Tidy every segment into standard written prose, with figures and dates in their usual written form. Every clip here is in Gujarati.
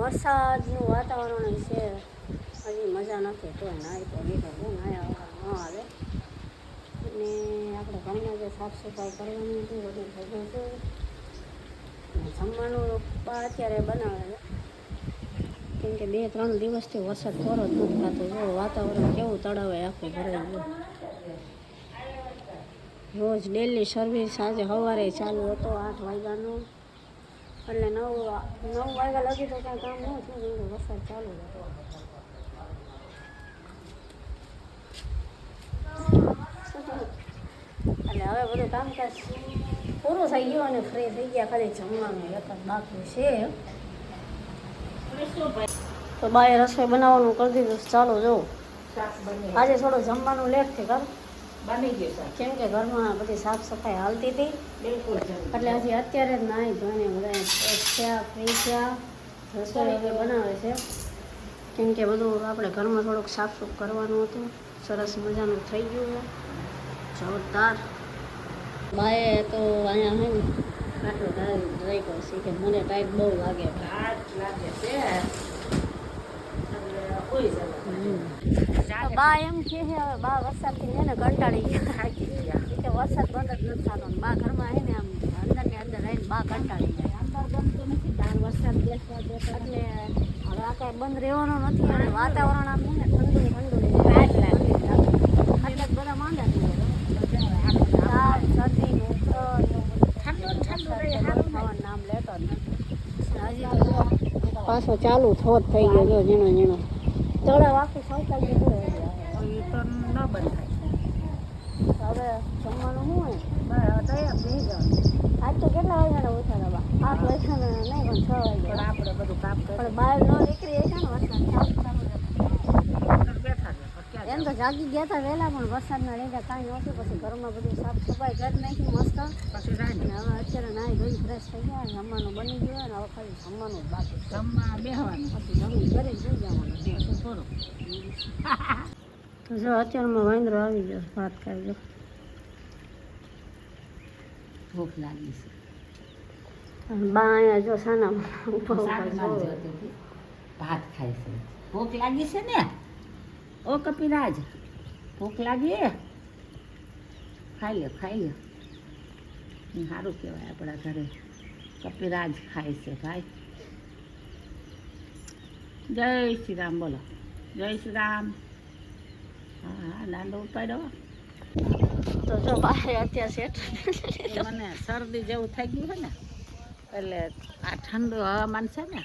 વરસાદનું વાતાવરણ છે, હજી મજા નથી. તો નાય તો લીધો બહુ નાયા ન આવે. અને આપણે ઘરના જે સાફ સફાઈ કરવાની હતી બધું થઈ ગયું છે. જમવાનું અત્યારે બનાવે છે, કેમ કે 2-3 દિવસથી વરસાદ થોડો જ નથી થતો. જો વાતાવરણ કેવું તળાવે આખું ભરાઈ ગયું. રોજ ડેલી સર્વિસ આજે સવારે ચાલુ હતો 8 વાગ્યાનો, એટલે 9 વાગ્યા લગી તો કાંઈ કામ ન થયું. વરસાદ ચાલુ હતો. એટલે હવે બધું કામકાજ પૂરું થઈ ગયું અને ફ્રી થઈ ગયા. ખાલી જમવાનું એક જ બાકી છે. તો બાએ રસોઈ બનાવવાનું કરી દીધું. ચાલો જો આજે થોડું જમવાનું લેટ થી કર બની ગયું, કેમ કે ઘરમાં બધી સાફ સફાઈ હાલતી હતી. બિલકુલ એટલે હજી અત્યારે જ નાહી ધોઈને બધા થયા ફ્રી થયા. રસોઈ હવે બનાવે છે, કેમ કે બધું આપણે ઘરમાં થોડુંક સાફ સૂફ કરવાનું હતું. સરસ મજાનું થઈ ગયું જોરદાર. બાએ તો અહીંયા હે ને આટલું ટાઈટ રહી ગયો કે મને ટાઈટ બહુ લાગે લાગે છે. તો બા એમ કહે છે હવે બા વરસાદથી છે ને કંટાળી ગયા કે વરસાદ બંધ જ નથી થતો. બા ઘરમાં છે ને આમ અંદર ને અંદર રહીને બા કંટાળી જાય. અંદર ગમતો નથી, બહાર વરસાદ બેસવા દેતો એટલે હવે આ કાંઈ બંધ રહેવાનો નથી. અને વાતાવરણ આમ છે ને ઠંડુ ઠંડુ એટલે એટલે જ બધા માંદા થઈ ગયા. શરદી ઉધરો ઠંડુ ઠંડુ રહે ખાવાનું નામ લેતો જ નથી. હજી તો પાછો ચાલુ થોત થઈ ગયો જો ઝીણો ઝીણો તળાવ આખું સૌતા ગયું. એ તો ન બંધ હવે જમવાનું શું હોય થાય. તૈયાર થઈ જવાનું. આજ તો કેટલા વાગ્યાના ઉઠ્યા હતા? 8 વાગ્યાના નહીં પણ 6 વાગ્યા. પણ આપણે બધું કામ પણ કરી બહાર ન નીકળી છે ને વરસાદ ચાલુ બેઠા એમ તો જાગી ગયા હતા વહેલા, પણ વરસાદના લીધે કાંઈ નહોતું. પછી ઘરમાં બધું સાફ સફાઈ કરી નાખી મસ્ત. પછી જાય અને હવે અત્યારે નાહી ધોઈ ફ્રેશ થઈ ગયા. જમવાનું બની ગયું અને હવે ખાલી જમવાનું જ બાકી છે. જમવા બેસવાનું પછી જમી ઘરે જઈ જવાનું થોડું. તો જો અત્યારમાં વાંદરો આવી ગયો. ભાત ખાઈ જો ભૂખ લાગી છે. બા અહીંયા જો સાના ભાત ખાય છે. ભૂખ લાગી છે ને? ઓ કપિરાજ, ભૂખ લાગી? ખાઈ લે ખાઈ લે. સારું કહેવાય આપણા ઘરે કપિરાજ ખાય છે ભાઈ. જય શ્રી રામ બોલો. જય શ્રી રામ. હા હા દાંડો ઉપાડ્યો. તો જો બહાર અત્યારે સેટ મને શરદી જેવું થઈ ગયું છે ને, એટલે આ ઠંડુ હવામાન છે ને,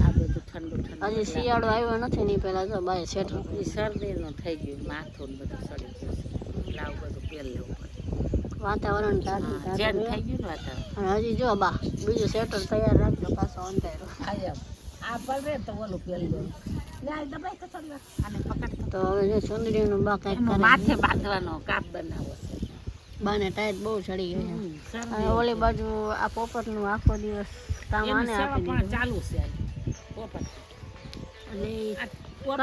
આ બધું ઠંડુ ઠંડુ. હજી શિયાળો આવ્યો નથી ને પેલા જો બાય સેટ એ શરદીનું થઈ ગયું, માથું ને બધું સડી ગયું છે. લાવ બધું પેલ લેવું પડે. વાતાવરણ જેન તાજું થઈ ગયું ને વાતાવરણ. અને હજી જો બા બીજું સેટર તૈયાર રાખજો પાછો અંધારો. આ પડે તો ઓલું પેલ લેવું. દબાઈ તો ચાલો આને પકડ. તો હવે જો સુંદરીનું બા કાંઈક કરે. માથે બાંધવાનો કાપ બનાવો છે. બાને ટાઈટ બહુ ચડી ગઈ છે. શરદી અને ઓલી બાજુ આ પોપટનું આખો દિવસ કામ આને આપી પણ દીધું. ચાલુ છે પોપટ. એટલે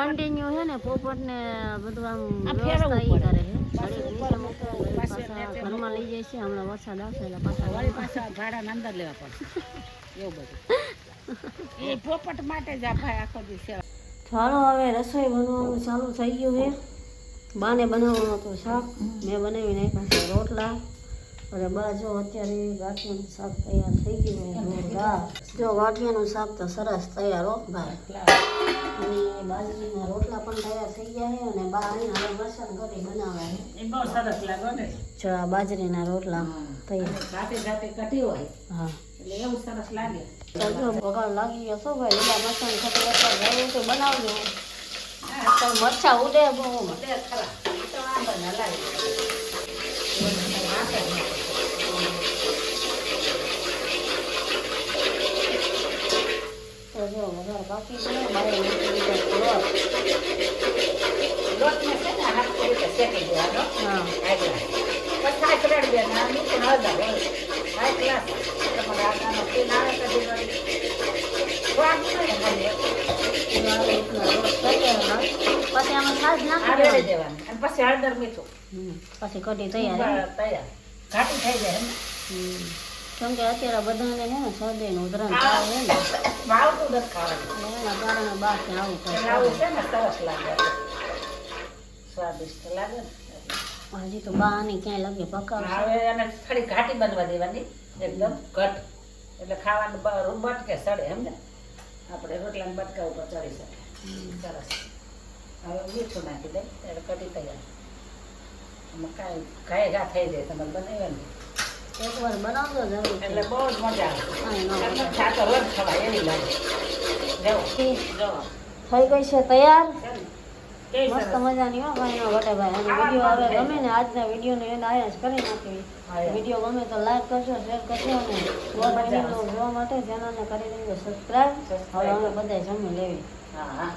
કન્ટિન્યુ છે ને પોપટને બધું આમ આ વ્યવસ્થા ઈ ફેરવવું કરે છે. પાછું ઘડીક ઉપર નીચે મૂકે, પાછું પાછા નીચે ઘરમાં લઈ જાય છે. હમણાં વરસાદ આવશે એટલે વળી પાછા પાછા ભાડાને અંદર લેવા પડશે એવું બધું. એ પોપટ માટે જ આ ભાઈ આખો દિવસ સેવા. ચાલો હવે રસોઈ બનવાનું ચાલુ થઈ ગયું છે. બાને બનાવવાનું હતું શાક, મેં બનાવી નાખ્યા છે રોટલા. અને બા જો અત્યારે ગાંઠિયાનું શાક તૈયાર થઈ ગયું છે જોરદાર. જો ગાંઠિયાનું શાક તો સરસ તૈયાર હો ભાઈ. અને બાજરીના રોટલા પણ તૈયાર થઈ ગયા છે. અને બા અહીંયા હવે મસાલા ઘરે બનાવે છે. એ બહુ સરસ લાગે ને. જો આ બાજરીના રોટલા તૈયાર. જાતે જાતે કટી હોય હા એટલે એવું સરસ લાગે. તો જો વઘાર લાગી ગયો છો ભાઈ. લીલા મરચાં ખટી જરૂર તો બનાવજો. તો મરચાં ઉડે બહુ. એટલે ખરા એ તો વાંધો ન લાગે. તો જો વઘાર બાકી છે. બારે મૂકી દીધો લોટ. લોટને છે ને હાથ રીતે શેકી દેવાનો. હા પછી હાથ રડી દેવાના. નીચે હળદર હોય. હાથ ગ્લાસ તમારે આટાનો પીન આવે પછી વળી સ્વાદ નહીં ખાલી. પછી આમાં છાશ આ નાખી રેડી દેવાની. દેવાનું અને પછી હળદર મીઠું. પછી કઢી તૈયાર. તૈયાર ઘાટી થઈ જાય એમ. કેમ કે અત્યારે બધાને છે ને શરદી નું ઉધરસ તાવ છે ને ભાવતું નથી ખાવાનું એટલે એના કારણે બહારથી આવું એટલે આવું પડે છે ને સરસ લાગે સ્વાદિષ્ટ લાગે ને હજી તો બહારની ક્યાંય લગે પકાવશે હવે એને થોડી ઘાટી બનવા દેવાની એકદમ ઘટ એટલે ખાવાનું બટકે સડે સમજે આપણે રોટલાના બટકા ઉપર ચડી શકે સરસ હવે મીઠું નાખી દે એટલે કઢી તૈયાર એમાં કાંઈ ઘાય ઘા થઈ જાય તમારે બનાવવાની એકવાર બનાવજો જરૂર એટલે બહુ જ મજા કાંઈ ન આવે હોય. ખાતો રોજ ખવાય એવી લાગે જાઓ ઠીક. જો થઈ ગઈ છે તૈયાર કેવી મસ્ત સરસ મજાની હો ભાઈ નો ઘટે ભાઈ અને વિડીયો હવે ગમે ને આજના વિડીયોને એન્ડ આયા જ કરી નાખી વિડીયો ગમે તો લાઈક કરજો શેર કરજો અને જોવા માટે ચેનલને કરી દેજો સબસ્ક્રાઈબ હવે અમે બધા જમી લેવી હા હા